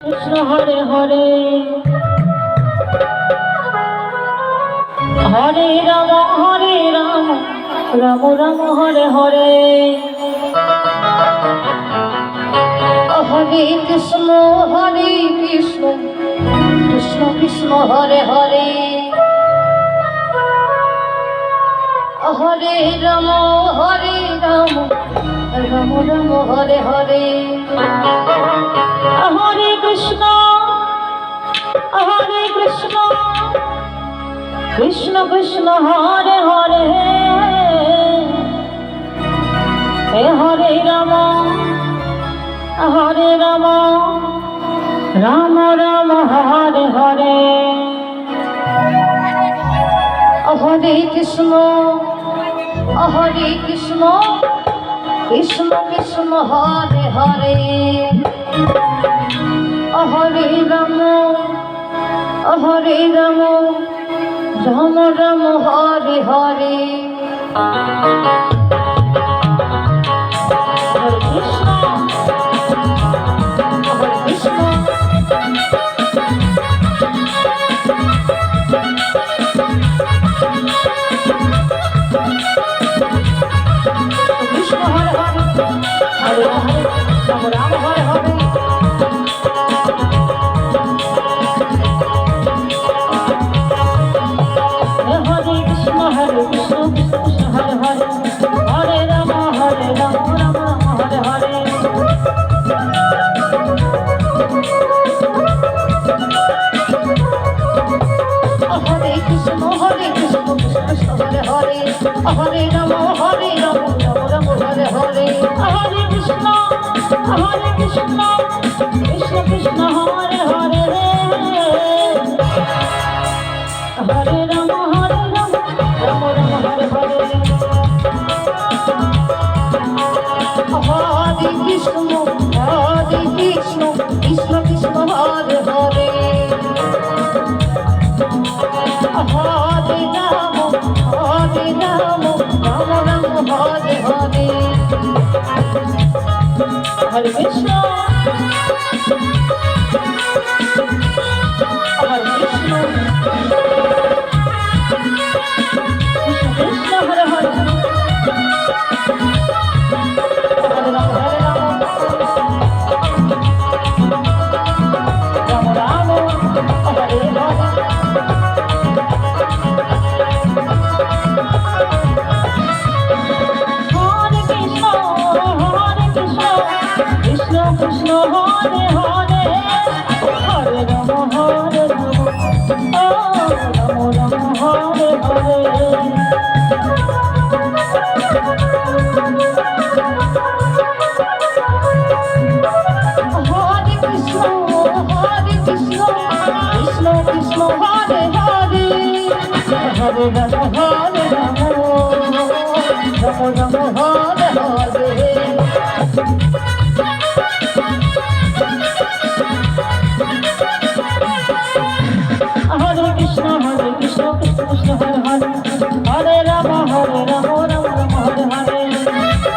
Krishna Hare Hare Hare Ram Ram Ram Hare Hare Hare Krishna Krishna Krishna Hare Hare Hare Ram Ram Ram Hare Hare Hare Krishna Krishna Krishna Hare Hare Hare Ram Ram Ram Hare Hare Hare Krishna Krishna Krishna Hare Hare Hare Ram Ram Ram Hare Hare Hare Krishna Krishna Hare Hare Hare Hare Ram Ram Hare Hare Hare Krishna Krishna Hare Hare Hare Ram Ram Ram Hare Hare Hare Krishna Krishna Krishna Hare Hare Hare Ram Ram Ram Hare Hare Hare Krishna Krishna Krishna Hare Hare Hare Ram Ram Ram Hare Hare Hare Krishna Krishna Krishna Hare Hare Hare Ram Ram Ram Hare Hare Hare Krishna Krishna Hare Hare Hare Ram Ram Ram Hare Hare Krishna Krishna Hare Hare Hare Ram Ram Hare Hare Hare Krishna Krishna Krishna Hare Hare Hare Ram Ram Hare Hare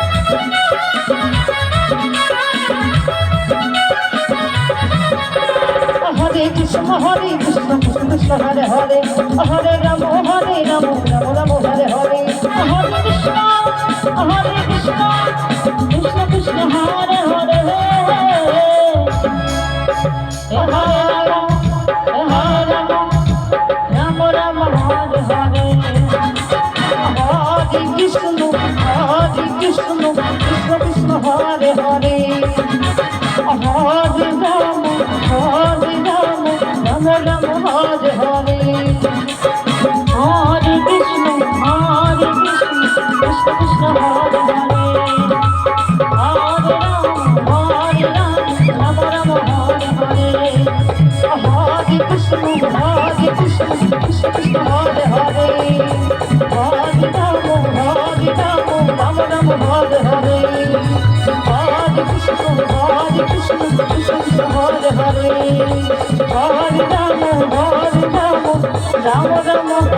Hare Krishna Krishna Krishna Hare Hare Hare Ram Ram Ram Hare Hare Hare Krishna Krishna Krishna Hare Hare Hare Ram Ram Ram Hare Hare Hare Krishna Krishna Krishna Hare Hare Ram Ram Hare Hare Hare Krishna Krishna Krishna Hare Hare Hare Ram Ram Ram Hare Hare Hare Krishna Krishna Krishna Hare Hare Hare Ram Ram Hare Hare Hare Krishna Krishna Krishna Hare Hare Hare Ram Ram Hare Hare Hare Krishna Krishna Krishna Hare Hare Hare Ram Ram Ram